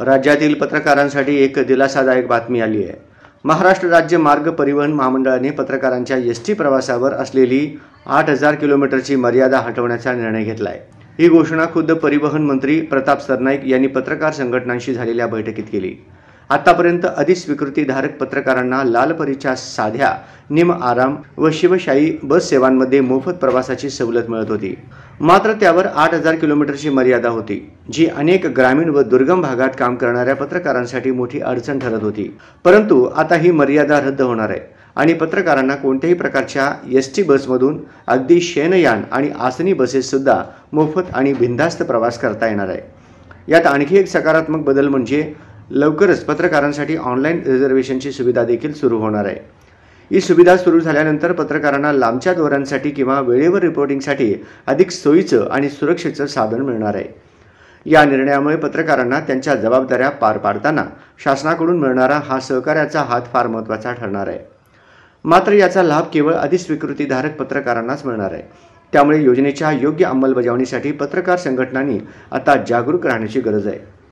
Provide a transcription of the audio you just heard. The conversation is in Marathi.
राज्यातील पत्रकारांसाठी एक दिलासादायक बातमी आली आहे। महाराष्ट्र राज्य मार्ग परिवहन महामंडळाने पत्रकारांच्या एसटी प्रवासावर असलेली 8000 किलोमीटरची मर्यादा हटवण्याचा निर्णय घेतला आहे। ही घोषणा खुद्द परिवहन मंत्री प्रताप सरनाईक यांनी पत्रकार संघटनांशी झालेल्या बैठकीत केली। आतापर्यंत अधिस्वीकृतीधारक पत्रकारांना लालपरीच्या साध्या, निम आराम व शिवशाही बस सेवांमध्ये मोफत प्रवासाची सवलत मिळत होती। मात्र त्यावर 8000 किलोमीटरची मर्यादा होती, जी अनेक ग्रामीण व दुर्गम भागात काम करणाऱ्या पत्रकारांसाठी मोठी अडचण ठरत होती। परंतु आता ही मर्यादा रद्द होणार आहे आणि पत्रकारांना कोणत्याही प्रकारच्या एसटी बसमधून अगदी शयनयान आणि आसनी बसेस सुद्धा मोफत आणि बिनधास्त प्रवास करता येणार आहे। यात आणखी एक सकारात्मक बदल म्हणजे लवकरच पत्रकारांसाठी ऑनलाईन रिझर्वेशनची सुविधा देखील सुरू होणार आहे। ही सुविधा सुरू झाल्यानंतर पत्रकारांना लांबच्या दौऱ्यांसाठी किंवा वेळेवर रिपोर्टिंगसाठी अधिक सोयीचं आणि सुरक्षेचं साधन मिळणार आहे। या निर्णयामुळे पत्रकारांना त्यांच्या जबाबदाऱ्या पार पाडताना शासनाकडून मिळणारा हा सहकार्याचा हात फार महत्त्वाचा ठरणार आहे। मात्र याचा लाभ केवळ अधिस्वीकृतीधारक पत्रकारांनाच मिळणार आहे। त्यामुळे योजनेच्या योग्य अंमलबजावणीसाठी पत्रकार संघटनांनी आता जागरूक राहण्याची गरज आहे।